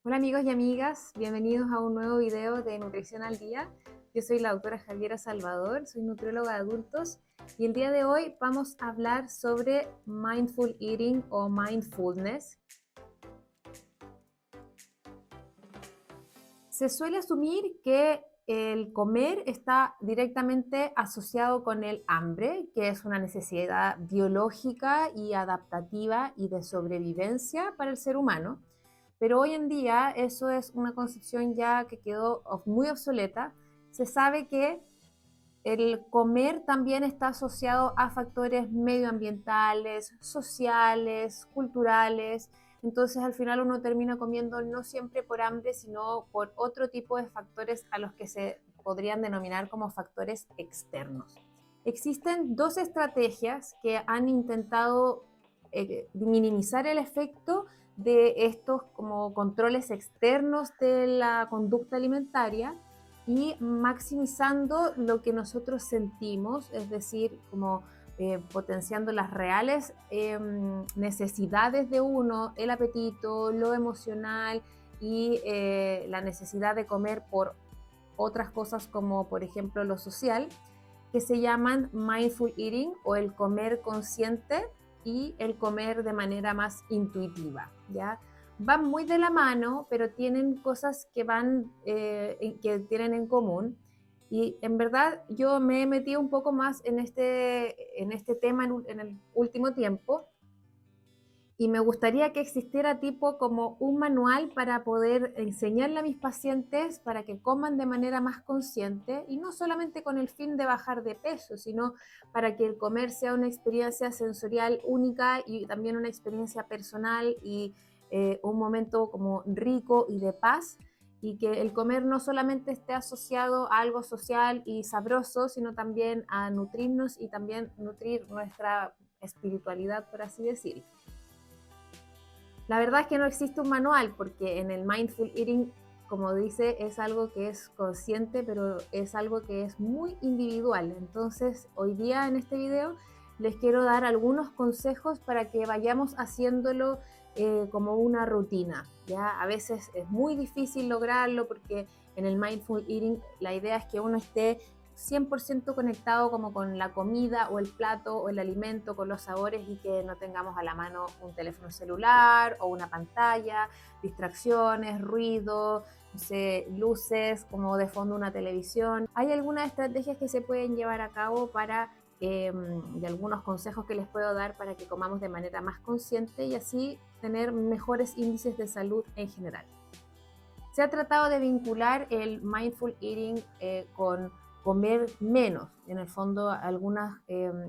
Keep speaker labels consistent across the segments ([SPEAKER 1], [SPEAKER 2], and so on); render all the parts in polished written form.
[SPEAKER 1] Hola amigos y amigas, bienvenidos a un nuevo video de Nutrición al Día. Yo soy la doctora Javiera Salvador, soy nutrióloga de adultos y el día de hoy vamos a hablar sobre mindful eating o mindfulness. Se suele asumir que el comer está directamente asociado con el hambre, que es una necesidad biológica y adaptativa y de sobrevivencia para el ser humano. Pero hoy en día eso es una concepción ya que quedó muy obsoleta. Se sabe que el comer también está asociado a factores medioambientales, sociales, culturales. Entonces al final uno termina comiendo no siempre por hambre, sino por otro tipo de factores a los que se podrían denominar como factores externos. Existen dos estrategias que han intentado minimizar el efecto de estos como controles externos de la conducta alimentaria y maximizando lo que nosotros sentimos, es decir, como potenciando las reales necesidades de uno, el apetito, lo emocional y la necesidad de comer por otras cosas como por ejemplo lo social, que se llaman mindful eating o el comer consciente y el comer de manera más intuitiva, ¿ya? Van muy de la mano, pero tienen cosas que tienen en común. Y en verdad yo me he metido un poco más en este tema en el último tiempo y me gustaría que existiera tipo como un manual para poder enseñarle a mis pacientes para que coman de manera más consciente y no solamente con el fin de bajar de peso, sino para que el comer sea una experiencia sensorial única y también una experiencia personal y un momento como rico y de paz, y que el comer no solamente esté asociado a algo social y sabroso, sino también a nutrirnos y también nutrir nuestra espiritualidad, por así decirlo. La verdad es que no existe un manual porque en el mindful eating, como dice, es algo que es consciente, pero es algo que es muy individual. Entonces, hoy día en este video les quiero dar algunos consejos para que vayamos haciéndolo como una rutina. ¿Ya? A veces es muy difícil lograrlo porque en el mindful eating la idea es que uno esté 100% conectado como con la comida o el plato o el alimento, con los sabores, y que no tengamos a la mano un teléfono celular o una pantalla, distracciones, ruido, no sé, luces como de fondo una televisión. Hay algunas estrategias que se pueden llevar a cabo para de algunos consejos que les puedo dar para que comamos de manera más consciente y así tener mejores índices de salud en general. Se ha tratado de vincular el mindful eating con comer menos. En el fondo, algunas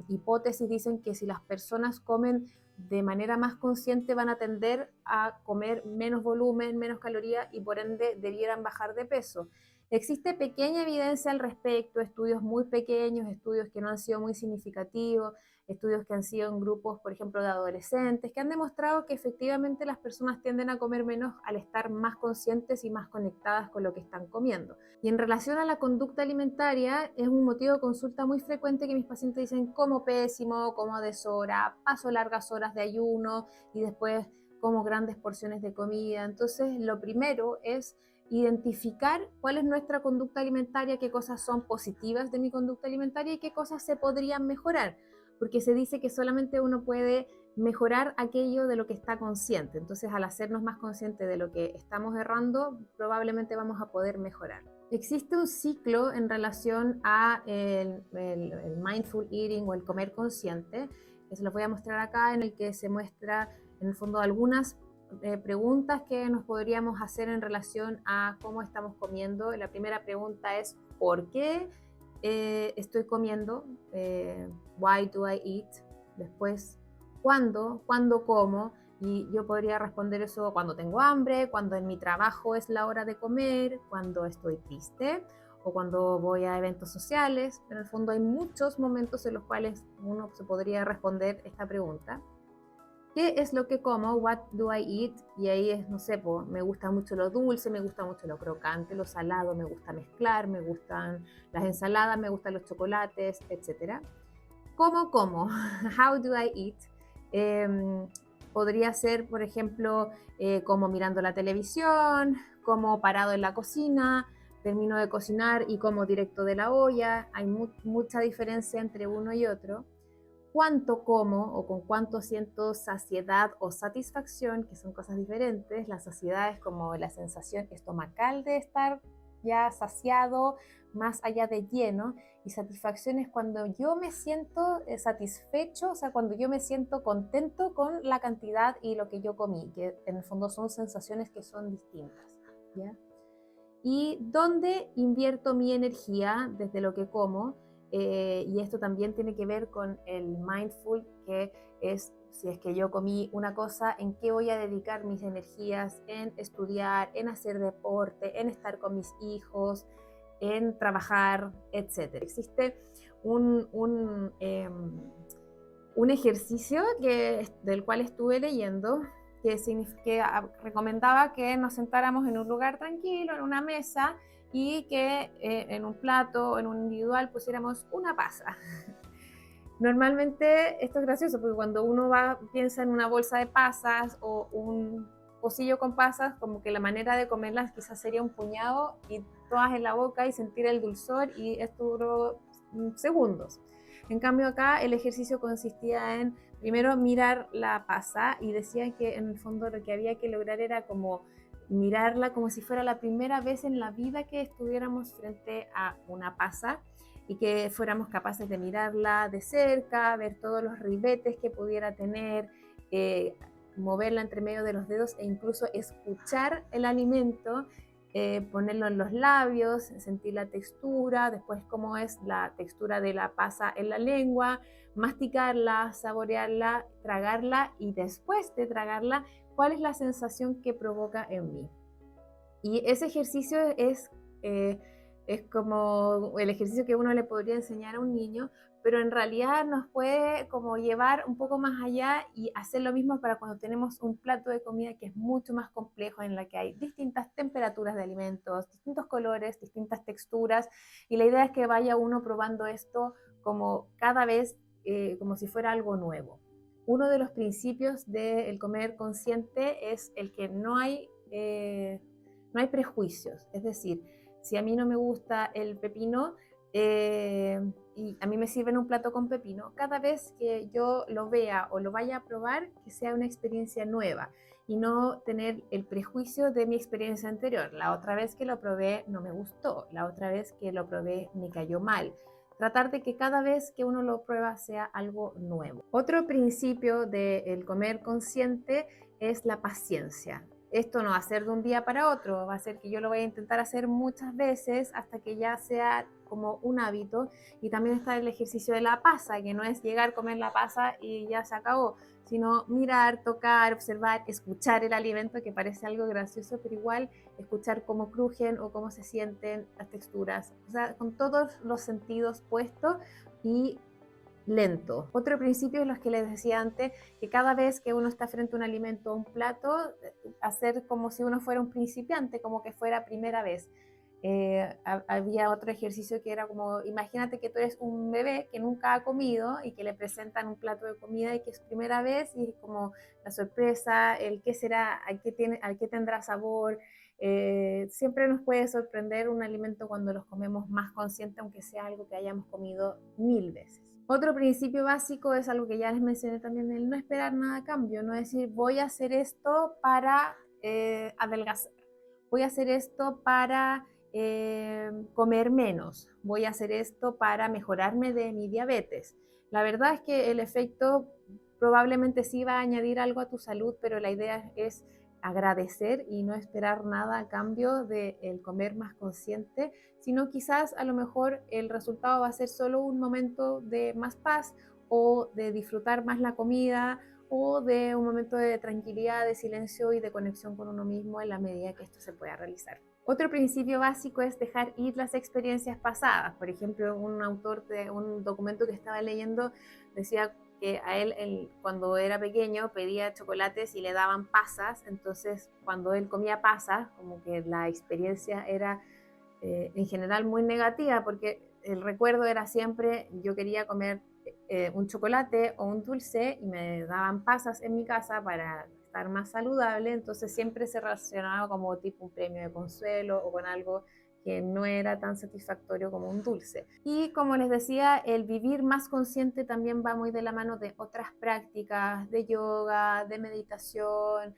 [SPEAKER 1] hipótesis dicen que si las personas comen de manera más consciente van a tender a comer menos volumen, menos calorías y por ende debieran bajar de peso. Existe pequeña evidencia al respecto, estudios muy pequeños, estudios que no han sido muy significativos, estudios que han sido en grupos, por ejemplo, de adolescentes, que han demostrado que efectivamente las personas tienden a comer menos al estar más conscientes y más conectadas con lo que están comiendo. Y en relación a la conducta alimentaria, es un motivo de consulta muy frecuente que mis pacientes dicen: como pésimo, como a deshora, paso largas horas de ayuno y después como grandes porciones de comida. Entonces, lo primero es identificar cuál es nuestra conducta alimentaria, qué cosas son positivas de mi conducta alimentaria y qué cosas se podrían mejorar, porque se dice que solamente uno puede mejorar aquello de lo que está consciente. Entonces, al hacernos más conscientes de lo que estamos errando, probablemente vamos a poder mejorar. Existe un ciclo en relación a el mindful eating o el comer consciente, que se los voy a mostrar acá, en el que se muestra en el fondo algunas preguntas que nos podríamos hacer en relación a cómo estamos comiendo. La primera pregunta es: ¿por qué estoy comiendo? Why do I eat? Después, ¿cuándo? ¿Cuándo como? Y yo podría responder eso cuando tengo hambre, cuando en mi trabajo es la hora de comer, cuando estoy triste o cuando voy a eventos sociales. En el fondo hay muchos momentos en los cuales uno se podría responder esta pregunta. ¿Qué es lo que como? What do I eat? Y ahí es, no sé, pues, me gusta mucho lo dulce, me gusta mucho lo crocante, lo salado, me gusta mezclar, me gustan las ensaladas, me gustan los chocolates, etcétera. ¿Cómo como? How do I eat? Podría ser, por ejemplo, como mirando la televisión, como parado en la cocina, termino de cocinar y como directo de la olla. Hay mucha diferencia entre uno y otro. Cuánto como o con cuánto siento saciedad o satisfacción, que son cosas diferentes. La saciedad es como la sensación estomacal de estar ya saciado, más allá de lleno, y satisfacción es cuando yo me siento satisfecho, o sea, cuando yo me siento contento con la cantidad y lo que yo comí, que en el fondo son sensaciones que son distintas, ¿ya? Y dónde invierto mi energía desde lo que como, y esto también tiene que ver con el mindful, que es si es que yo comí una cosa, en qué voy a dedicar mis energías, en estudiar, en hacer deporte, en estar con mis hijos, en trabajar, etcétera. Existe un, un, eh, un ejercicio del cual estuve leyendo que recomendaba que nos sentáramos en un lugar tranquilo, en una mesa, y que en un plato o en un individual pusiéramos una pasa. Normalmente esto es gracioso porque cuando uno piensa en una bolsa de pasas o un pocillo con pasas, como que la manera de comerlas quizás sería un puñado y todas en la boca y sentir el dulzor, y esto duró segundos. En cambio acá el ejercicio consistía en primero mirar la pasa, y decía que en el fondo lo que había que lograr era como mirarla como si fuera la primera vez en la vida que estuviéramos frente a una pasa, y que fuéramos capaces de mirarla de cerca, ver todos los ribetes que pudiera tener, moverla entre medio de los dedos e incluso escuchar el alimento, ponerlo en los labios, sentir la textura, después cómo es la textura de la pasa en la lengua, masticarla, saborearla, tragarla, y después de tragarla, cuál es la sensación que provoca en mí. Y ese ejercicio es como el ejercicio que uno le podría enseñar a un niño, pero en realidad nos puede como llevar un poco más allá y hacer lo mismo para cuando tenemos un plato de comida que es mucho más complejo, en la que hay distintas temperaturas de alimentos, distintos colores, distintas texturas, y la idea es que vaya uno probando esto como cada vez, como si fuera algo nuevo. Uno de los principios del comer consciente es el que no hay prejuicios, es decir, si a mí no me gusta el pepino, y a mí me sirven un plato con pepino, cada vez que yo lo vea o lo vaya a probar, que sea una experiencia nueva y no tener el prejuicio de mi experiencia anterior. La otra vez que lo probé no me gustó, la otra vez que lo probé me cayó mal. Tratar de que cada vez que uno lo prueba sea algo nuevo. Otro principio del comer consciente es la paciencia. Esto no va a ser de un día para otro, va a ser que yo lo voy a intentar hacer muchas veces hasta que ya sea como un hábito. Y también está el ejercicio de la pasa, que no es llegar, comer la pasa y ya se acabó, sino mirar, tocar, observar, escuchar el alimento, que parece algo gracioso, pero igual escuchar cómo crujen o cómo se sienten las texturas, o sea, con todos los sentidos puestos y lento. Otro principio es los que les decía antes, que cada vez que uno está frente a un alimento o un plato, hacer como si uno fuera un principiante, como que fuera primera vez. Había otro ejercicio que era como, imagínate que tú eres un bebé que nunca ha comido y que le presentan un plato de comida y que es primera vez, y es como la sorpresa, el qué será, al qué tendrá sabor. Siempre nos puede sorprender un alimento cuando los comemos más consciente, aunque sea algo que hayamos comido 1000 veces. Otro principio básico es algo que ya les mencioné también, el no esperar nada a cambio, no decir voy a hacer esto para adelgazar, voy a hacer esto para comer menos, voy a hacer esto para mejorarme de mi diabetes. La verdad es que el efecto probablemente sí va a añadir algo a tu salud, pero la idea es agradecer y no esperar nada a cambio del comer más consciente, sino quizás a lo mejor el resultado va a ser solo un momento de más paz, o de disfrutar más la comida, o de un momento de tranquilidad, de silencio y de conexión con uno mismo en la medida que esto se pueda realizar. Otro principio básico es dejar ir las experiencias pasadas. Por ejemplo, un autor de un documento que estaba leyendo decía que a él cuando era pequeño pedía chocolates y le daban pasas, entonces cuando él comía pasas, como que la experiencia era en general muy negativa, porque el recuerdo era siempre yo quería comer un chocolate o un dulce y me daban pasas en mi casa para estar más saludable, entonces siempre se relacionaba como tipo un premio de consuelo o con algo que no era tan satisfactorio como un dulce. Y como les decía, el vivir más consciente también va muy de la mano de otras prácticas, de yoga, de meditación,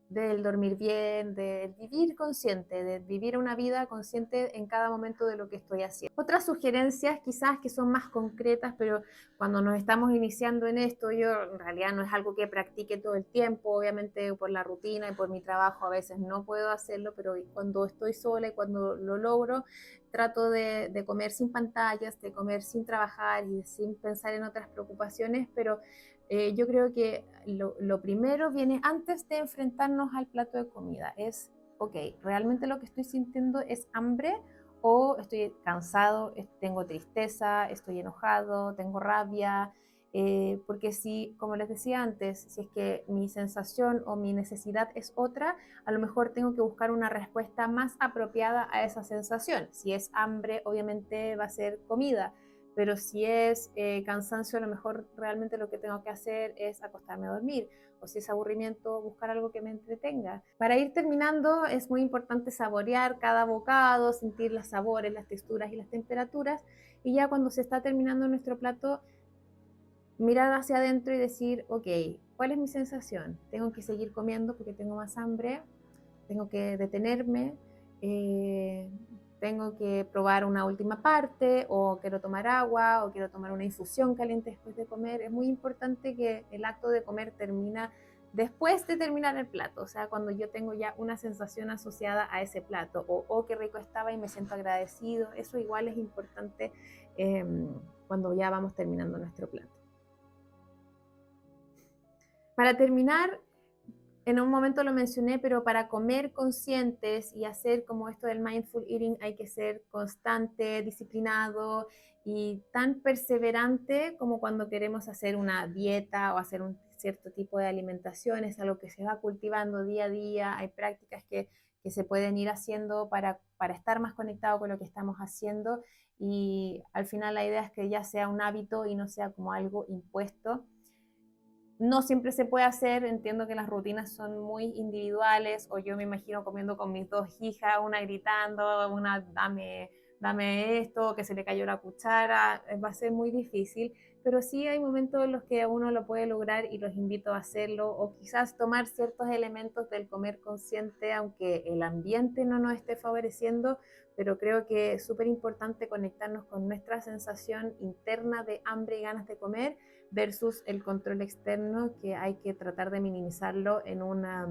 [SPEAKER 1] del dormir bien, del vivir consciente, de vivir una vida consciente en cada momento de lo que estoy haciendo. Otras sugerencias quizás que son más concretas, pero cuando nos estamos iniciando en esto, yo en realidad no es algo que practique todo el tiempo, obviamente por la rutina y por mi trabajo a veces no puedo hacerlo, pero cuando estoy sola y cuando lo logro, trato de comer sin pantallas, de comer sin trabajar y sin pensar en otras preocupaciones, pero yo creo que lo primero viene antes de enfrentarnos al plato de comida. Es, ok, ¿realmente lo que estoy sintiendo es hambre o estoy cansado, tengo tristeza, estoy enojado, tengo rabia? Porque si, como les decía antes, si es que mi sensación o mi necesidad es otra, a lo mejor tengo que buscar una respuesta más apropiada a esa sensación. Si es hambre, obviamente va a ser comida, pero si es cansancio, a lo mejor realmente lo que tengo que hacer es acostarme a dormir, o si es aburrimiento, buscar algo que me entretenga. Para ir terminando, es muy importante saborear cada bocado, sentir los sabores, las texturas y las temperaturas, y ya cuando se está terminando nuestro plato, mirar hacia adentro y decir, ok, ¿cuál es mi sensación? ¿Tengo que seguir comiendo porque tengo más hambre? ¿Tengo que detenerme? Eh, ¿Tengo que probar una última parte? ¿O quiero tomar agua? ¿O quiero tomar una infusión caliente después de comer? Es muy importante que el acto de comer termina después de terminar el plato, o sea, cuando yo tengo ya una sensación asociada a ese plato, o oh, qué rico estaba y me siento agradecido, eso igual es importante eh, cuando ya vamos terminando nuestro plato. Para terminar, en un momento lo mencioné, pero para comer conscientes y hacer como esto del mindful eating hay que ser constante, disciplinado y tan perseverante como cuando queremos hacer una dieta o hacer un cierto tipo de alimentación. Es algo que se va cultivando día a día. Hay prácticas que se pueden ir haciendo para estar más conectado con lo que estamos haciendo y al final la idea es que ya sea un hábito y no sea como algo impuesto. No siempre se puede hacer, entiendo que las rutinas son muy individuales, o yo me imagino comiendo con mis dos hijas, una gritando, una dame esto, que se le cayó la cuchara, va a ser muy difícil, pero sí hay momentos en los que uno lo puede lograr y los invito a hacerlo, o quizás tomar ciertos elementos del comer consciente, aunque el ambiente no nos esté favoreciendo, pero creo que es súper importante conectarnos con nuestra sensación interna de hambre y ganas de comer versus el control externo, que hay que tratar de minimizarlo en una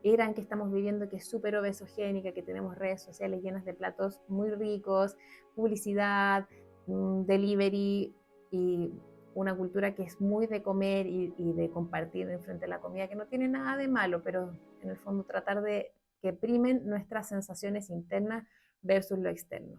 [SPEAKER 1] era en que estamos viviendo que es súper obesogénica, que tenemos redes sociales llenas de platos muy ricos, publicidad, delivery y una cultura que es muy de comer y de compartir en frente a la comida, que no tiene nada de malo, pero en el fondo tratar de que primen nuestras sensaciones internas versus lo externo.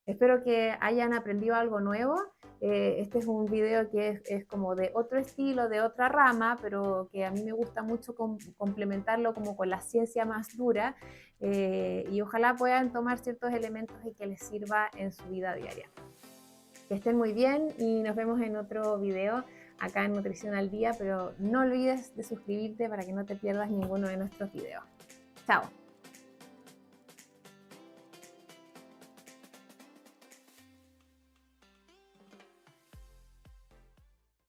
[SPEAKER 1] Espero que hayan aprendido algo nuevo. Este es un video que es como de otro estilo, de otra rama, pero que a mí me gusta mucho complementarlo como con la ciencia más dura y ojalá puedan tomar ciertos elementos y que les sirva en su vida diaria. Que estén muy bien y nos vemos en otro video acá en Nutrición al Día, pero no olvides de suscribirte para que no te pierdas ninguno de nuestros videos. Chao.